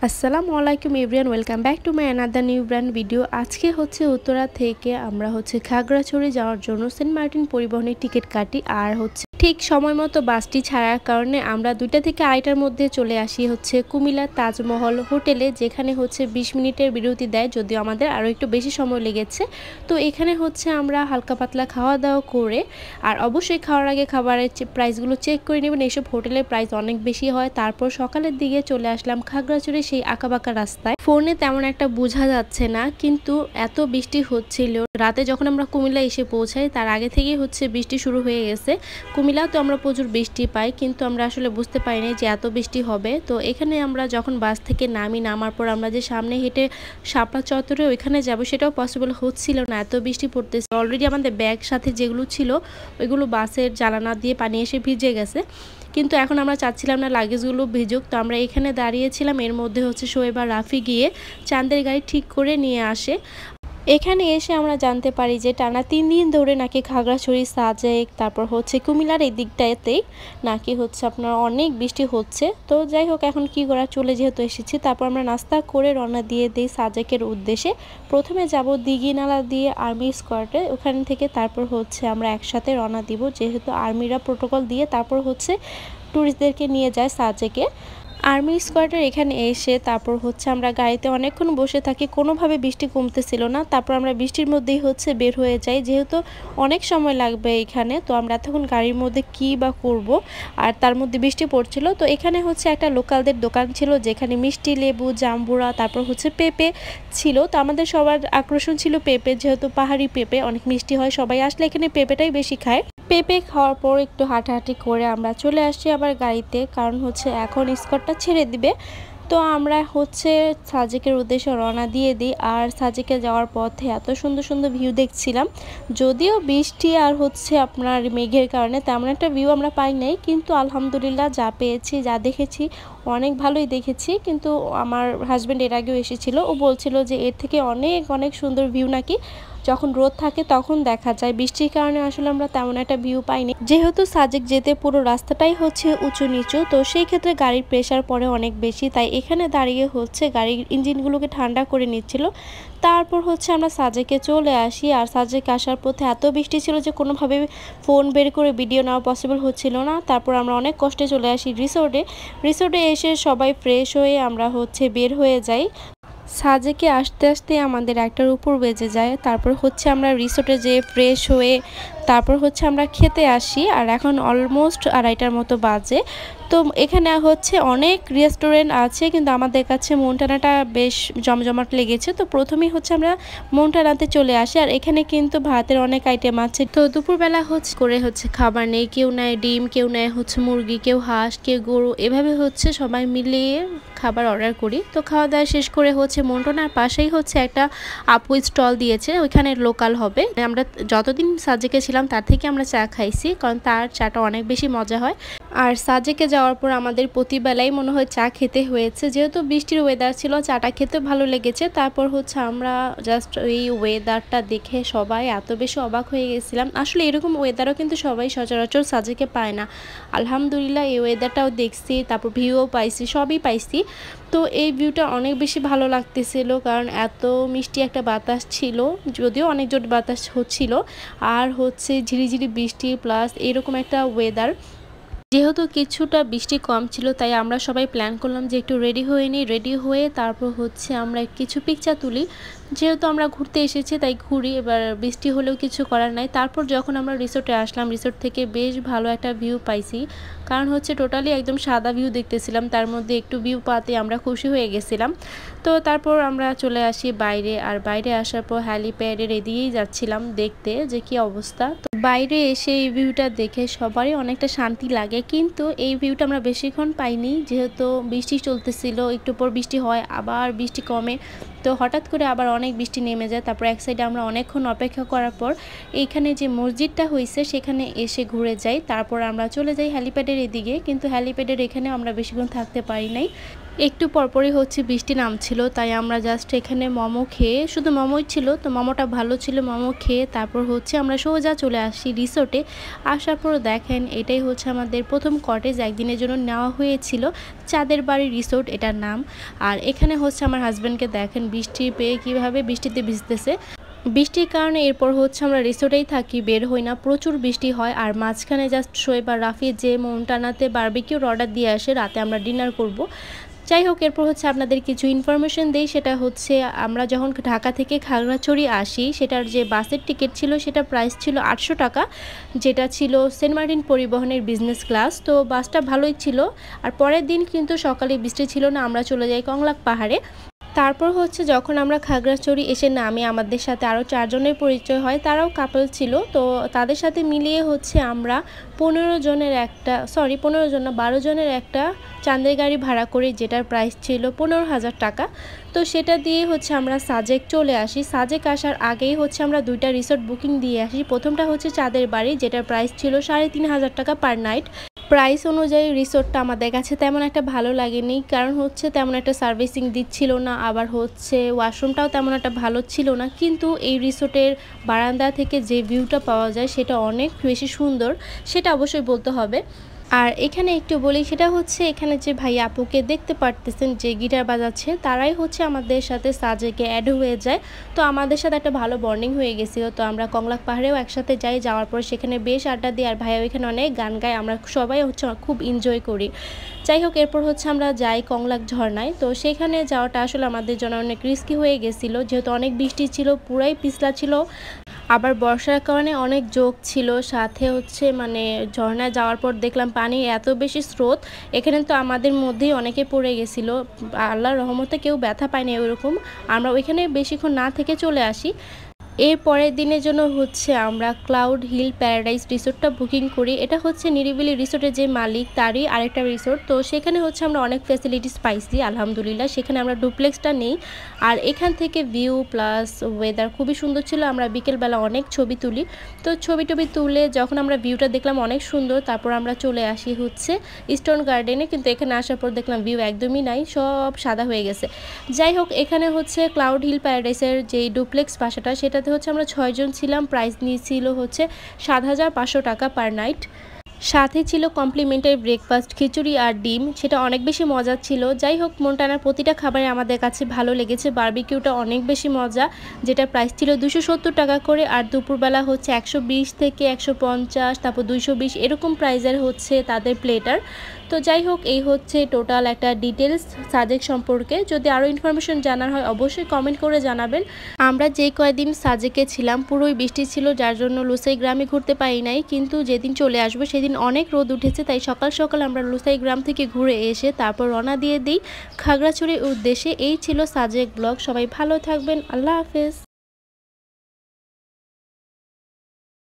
আসসালামু আলাইকুম everyone, welcome back to my another new brand video. আজকে হচ্ছে উত্তরা থেকে আমরা খাগড়াছড়ি যাওয়ার জন্য সেন্ট মার্টিন পরিবহনের টিকিট কাটি। আর ঠিক সময় মতো বাসটি ছাড়ার কারণে আমরা 2টা থেকে 2:30টার মধ্যে চলে আসি কুমিল্লার তাজমহল হোটেলে, যেখানে 20 মিনিটের বিরতি দেয়, যদিও আমাদের আরও একটু বেশি সময় লেগেছে। তো এখানে আমরা হালকা পাতলা খাওয়া দাওয়া করে, আর অবশ্যই খাওয়ার আগে খাবারের প্রাইসগুলো চেক করে নেবেন। এইসব হোটেলের প্রাইস অনেক বেশি হয়। তারপর সকালের দিকে চলে আসলাম খাগড়াছড়ি সেই আঁকাবাঁকা রাস্তায়। ফোনে তেমন একটা বোঝা যাচ্ছে না, কিন্তু এত বৃষ্টি হচ্ছিল। রাতে যখন আমরা কুমিল্লা এসে পৌঁছাই তার আগে থেকেই বৃষ্টি শুরু হয়ে গেছে। কুমিল্লা তো আমরা প্রচুর বৃষ্টি পাই, কিন্তু আমরা আসলে বুঝতে পারিনি যে এত বৃষ্টি হবে। তো এখানে আমরা যখন বাস থেকে নামার পর আমরা যে সামনে হেঁটে শাপলা চত্বরে ওইখানে যাব, সেটাও পসিবল হচ্ছিল না, এত বৃষ্টি পড়তেছে। অলরেডি আমাদের ব্যাগ সাথে যেগুলো ছিল ওইগুলো বাসের জানালা দিয়ে পানি এসে ভিজে গেছে, কিন্তু এখন আমরা চাচ্ছিলাম না লাগেজগুলো ভিজুক। তো আমরা এখানে দাঁড়িয়েছিলাম। এর মধ্যে শোয়েব আর রাফি গিয়ে চাঁদের গাড়ি ঠিক করে নিয়ে আসে। এখানে এসে আমরা জানতে পারি যে টানা 3 দিন ধরে নাকি খাগড়াছড়ি, সাজেক, তারপর কুমিল্লার এই দিকটাতেই নাকি আপনার অনেক বৃষ্টি হচ্ছে। তো যাই হোক, এখন কি করা, চলে যেহেতু এসেছি। তারপর আমরা নাস্তা করে রওনা দিয়ে দিই সাজেকের উদ্দেশ্যে। প্রথমে যাব দিঘিনালা দিয়ে আর্মি স্কোয়াডে, ওখান থেকে তারপর আমরা একসাথে রওনা দিব, যেহেতু আর্মিরা প্রোটোকল দিয়ে তারপর ট্যুরিস্টদেরকে নিয়ে যায় সাজেকে। আর্মি স্কোয়াডের এখানে এসে তারপর আমরা গাড়িতে অনেকক্ষণ বসে থাকি, কোনোভাবে বৃষ্টি কমতেছিল না। তারপর আমরা বৃষ্টির মধ্যেই বের হয়ে যাই, যেহেতু অনেক সময় লাগবে এখানে। তো আমরা এতক্ষণ গাড়ির মধ্যে কি বা করব, আর তার মধ্যে বৃষ্টি পড়ছিল। তো এখানে একটা লোকালদের দোকান ছিল, যেখানে মিষ্টি, লেবু, জাম্বুরা, তারপর পেঁপে ছিল। তো আমাদের সবার আকর্ষণ ছিল পেঁপে, যেহেতু পাহাড়ি পেঁপে অনেক মিষ্টি হয়, সবাই আসলে এখানে পেঁপেটাই বেশি খায়। পেঁপে খাওয়ার পর একটু হাঁটাহাঁটি করে আমরা চলে আসছি আবার গাড়িতে, কারণ এখন স্কটটা ছেড়ে দিবে। তো আমরা সাজেকের উদ্দেশ্যে রওনা দিয়ে দিই। আর সাজেকে যাওয়ার পথে এত সুন্দর সুন্দর ভিউ দেখছিলাম, যদিও বৃষ্টি আর আপনার মেঘের কারণে তেমন একটা ভিউ আমরা পাই নাই, কিন্তু আলহামদুলিল্লাহ যা পেয়েছি, যা দেখেছি অনেক ভালোই দেখেছি। কিন্তু আমার হাজব্যান্ড এর আগেও এসেছিল, ও বলছিল যে এর থেকে অনেক অনেক সুন্দর ভিউ নাকি যখন রোদ থাকে তখন দেখা যায়। বৃষ্টির কারণে আসলে আমরা তেমন একটা ভিউ পাইনি, যেহেতু সাজেক যেতে পুরো রাস্তাটাই উঁচু নিচু। তো সেই ক্ষেত্রে গাড়ির প্রেশার পড়ে অনেক বেশি, তাই এখানে দাঁড়িয়ে গাড়ির ইঞ্জিনগুলোকে ঠান্ডা করে নিচ্ছিল। তারপর আমরা সাজেকে চলে আসি। আর সাজেক আসার পথে এত বৃষ্টি ছিল যে কোনোভাবে ফোন বের করে ভিডিও নেওয়া পসিবল হচ্ছিল না। তারপর আমরা অনেক কষ্টে চলে আসি রিসোর্টে এসে সবাই ফ্রেশ হয়ে আমরা বের হয়ে যাই। সাজেকে আসতে আসতে আমাদের 1টার উপর বেজে যায়। তারপর আমরা রিসোর্টে যেয়ে ফ্রেশ হয়ে তারপর আমরা খেতে আসি। আর এখন অলমোস্ট 2:30টার মতো বাজে। তো এখানে অনেক রেস্টুরেন্ট আছে, কিন্তু আমাদের কাছে মন্টানাটা বেশ জমজমাট লেগেছে। তো প্রথমেই আমরা মন্টানাতে চলে আসি। আর এখানে কিন্তু ভাতের অনেক আইটেম আছে। তো দুপুরবেলা করে খাবার নেই, কেউ নেয় ডিম, কেউ নেয় মুরগি, কেউ হাঁস, কেউ গরু, এভাবে সবাই মিলিয়ে খাবার অর্ডার করি। তো খাওয়া দাওয়া শেষ করে মন্টানার পাশেই একটা আপু স্টল দিয়েছে, ওইখানে লোকাল হবে। আমরা যতদিন সাজেকে ছিলাম তার থেকে আমরা চা খাইছি, কারণ তার চাটা অনেক বেশি মজা হয়। আর সাজেকে যাওয়ার পর আমাদের প্রতিবেলাই মনে হয় চা খেতে হয়েছে, যেহেতু বৃষ্টির ওয়েদার ছিল, চাটা খেতে ভালো লেগেছে। তারপর আমরা জাস্ট এই ওয়েদারটা দেখে সবাই এত বেশি অবাক হয়ে গেছিলাম। আসলে এরকম ওয়েদারও কিন্তু সবাই সচরাচর সাজেকে পায় না। আলহামদুলিল্লাহ এই ওয়েদারটাও দেখছি, তারপর ভিউও পাইছি, সবই পাইছি। তো এই ভিউটা অনেক বেশি ভালো লাগতেছিল, কারণ এত মিষ্টি একটা বাতাস ছিল, যদিও অনেক জোর বাতাস হচ্ছিল। আর ঝিরিঝিরি বৃষ্টি প্লাস এরকম একটা ওয়েদার। যেহেতু কিছুটা বৃষ্টি কম ছিল, তাই আমরা সবাই প্ল্যান করলাম যে একটু রেডি হয়ে নিই। রেডি হয়ে তারপর আমরা কিছু পিকচার তুলি, যেহেতু আমরা ঘুরতে এসেছি তাই ঘুরি, এবার বৃষ্টি হলেও কিছু করার নাই। তারপর যখন আমরা রিসোর্টে আসলাম, রিসোর্ট থেকে বেশ ভালো একটা ভিউ পাইছি, কারণ টোটালি একদম সাদা ভিউ দেখতেছিলাম, তার মধ্যে একটু ভিউ পাতে আমরা খুশি হয়ে গেছিলাম। তো তারপর আমরা চলে আসি বাইরে। আর বাইরে আসার পর হ্যালিপ্যাডের এদিকেই যাচ্ছিলাম দেখতে যে কি অবস্থা। তো বাইরে এসে এই ভিউটা দেখে সবারই অনেকটা শান্তি লাগে, কিন্তু এই ভিউটা আমরা বেশিক্ষণ পাইনি, যেহেতু বৃষ্টি চলতেছিল। একটু পর বৃষ্টি হয়, আবার বৃষ্টি কমে, তো হঠাৎ করে আবার অনেক বৃষ্টি নেমে যায়। তারপর এক সাইডে আমরা অনেকক্ষণ অপেক্ষা করার পর এইখানে যে মসজিদটা হয়েছে সেখানে এসে ঘুরে যাই। তারপর আমরা চলে যাই হ্যালিপ্যাডের এদিকে, কিন্তু হ্যালিপ্যাডের এখানে আমরা বেশিক্ষণ থাকতে পারি নাই। একটু পরপরই হচ্ছে বৃষ্টি নামছিল, তাই আমরা জাস্ট এখানে মোমো খেয়ে, শুধু মোমোই ছিল তো মোমোটা ভালো ছিল, মোমো খেয়ে তারপর হচ্ছে আমরা সোজা চলে আসি রিসোর্টে। আসার পর দেখেন এটাই হচ্ছে আমাদের প্রথম কটেজ, একদিনের জন্য নেওয়া হয়েছিল। চাঁদের বাড়ি রিসোর্ট এটার নাম। আর এখানে হচ্ছে আমার হাজব্যান্ডকে দেখেন বৃষ্টি পেয়ে কীভাবে বৃষ্টিতে ভিজতেছে। বৃষ্টির কারণে এরপর হচ্ছে আমরা রিসোর্টেই থাকি, বের হই না, প্রচুর বৃষ্টি হয়। আর মাঝখানে জাস্ট শোয়েব আর রাফি যে মন্টানাতে বারবিকিউর অর্ডার দিয়ে আসে, রাতে আমরা ডিনার করব। যাই হোক, এরপর হচ্ছে আপনাদের কিছু ইনফরমেশন দেই। সেটা হচ্ছে আমরা যখন ঢাকা থেকে খাগড়াছড়ি আসি, সেটার যে বাসের টিকিট ছিল সেটা প্রাইস ছিল 800 টাকা, যেটা ছিল সেন্ট মার্টিন পরিবহনের বিজনেস ক্লাস। তো বাসটা ভালোই ছিল। আর পরের দিন কিন্তু সকালে বৃষ্টি ছিল না, আমরা চলে যাই কংলাক পাহাড়ে। তারপর হচ্ছে যখন আমরা খাগড়াছড়ি এসে নামি, আমাদের সাথে আরও 4 জনের পরিচয় হয়, তারাও কাপল ছিল। তো তাদের সাথে মিলিয়ে হচ্ছে আমরা 15 জন না 12 জনের একটা চাঁদের গাড়ি ভাড়া করি, যেটার প্রাইস ছিল 15,000 টাকা। তো সেটা দিয়ে হচ্ছে আমরা সাজেক চলে আসি। সাজেক আসার আগেই হচ্ছে আমরা 2টা রিসোর্ট বুকিং দিয়ে আসি। প্রথমটা হচ্ছে চাঁদের বাড়ি, যেটার প্রাইস ছিল 3,500 টাকা পার নাইট। প্রাইস অনুযায়ী রিসোর্টটা আমাদের কাছে তেমন একটা ভালো লাগেনি, কারণ হচ্ছে তেমন একটা সার্ভিসিং দিচ্ছিল না, আবার হচ্ছে ওয়াশরুমটাও তেমন একটা ভালো ছিল না। কিন্তু এই রিসোর্টের বারান্দা থেকে যে ভিউটা পাওয়া যায় সেটা অনেক বেশি সুন্দর, সেটা অবশ্যই বলতে হবে। আর এখানে একটু বলি, সেটা হচ্ছে এখানে যে ভাই আপুকে দেখতে পারতেছেন যে গিটার বাজাচ্ছে, তারাই হচ্ছে আমাদের সাথে সাজেকে অ্যাড হয়ে যায়। তো আমাদের সাথে একটা ভালো বন্ডিং হয়ে গেছিলো। তো আমরা কংলাক পাহাড়েও একসাথে যাই, যাওয়ার পর সেখানে বেশ আড্ডা দিই। আর ভাইয়া ওইখানে অনেক গান গায়, আমরা সবাই হচ্ছে খুব এনজয় করি। যাই হোক, এরপর হচ্ছে আমরা যাই কংলাক ঝর্ণায়। তো সেখানে যাওয়াটা আসলে আমাদের জন্য অনেক রিস্কি হয়ে গেছিলো, যেহেতু অনেক বৃষ্টি ছিল, পুরাই পিছলা ছিল। আবার বর্ষার কারণে অনেক জোক ছিল, সাথে হচ্ছে মানে ঝর্ণায় যাওয়ার পর দেখলাম পানি এত বেশি স্রোত, এখানে তো আমাদের মধ্যেই অনেকে পড়ে গেছিলো। আল্লাহর রহমতে কেউ ব্যথা পায়নি ওইরকম। আমরা ওইখানে বেশিক্ষণ না থেকে চলে আসি। এর পরের দিনের জন্য হচ্ছে আমরা ক্লাউড হিল প্যারাডাইস রিসোর্টটা বুকিং করি। এটা হচ্ছে নিরিবিলি রিসোর্টের যে মালিক তারই আরেকটা রিসোর্ট। তো সেখানে হচ্ছে আমরা অনেক ফ্যাসিলিটিস পাইছি আলহামদুলিল্লাহ। সেখানে আমরা ডুপ্লেক্সটা নেই। আর এখান থেকে ভিউ প্লাস ওয়েদার খুবই সুন্দর ছিল। আমরা বিকেলবেলা অনেক ছবি তুলি। তো ছবি টবি তুলে যখন আমরা ভিউটা দেখলাম অনেক সুন্দর, তারপর আমরা চলে আসি হচ্ছে ইস্টার্ন গার্ডেনে। কিন্তু এখানে আসার পর দেখলাম ভিউ একদমই নাই, সব সাদা হয়ে গেছে। যাই হোক, এখানে হচ্ছে ক্লাউড হিল প্যারাডাইসের যে ডুপ্লেক্স বাসাটা, সেটাতে হচ্ছে আমরা 6 জন ছিলাম। প্রাইস নিয়েছিল হচ্ছে 7,500 টাকা পার নাইট। সাথে ছিল কমপ্লিমেন্টারি ব্রেকফাস্ট, খিচুড়ি আর ডিম, সেটা অনেক বেশি মজা ছিল। যাই হোক, মন্টানার প্রতিটা খাবারে আমাদের কাছে ভালো লেগেছে। বারবিকিউটা অনেক বেশি মজা, যেটা প্রাইস ছিল 270 টাকা করে। আর দুপুরবেলা হচ্ছে 120 থেকে 150, তারপর 220 এরকম প্রাইজের হচ্ছে তাদের প্লেটার। তো যাই হোক, এই হচ্ছে টোটাল একটা ডিটেলস সাজেক সম্পর্কে। যদি আরও ইনফরমেশন জানার হয় অবশ্যই কমেন্ট করে জানাবেন। আমরা যে কয়েকদিন সাজেকে ছিলাম পুরোই বৃষ্টি ছিল, যার জন্য লুসাই গ্রামে ঘুরতে পারি নাই। কিন্তু যেদিন চলে আসবো সেদিন অনেক রোদ উঠেছে, তাই সকাল সকাল আমরা লুসাই গ্রাম থেকে ঘুরে এসে তারপর রওনা দিয়ে দিই খাগড়াছড়ির উদ্দেশ্যে। এই ছিল সাজেক ব্লগ। সবাই ভালো থাকবেন, আল্লাহ হাফেজ।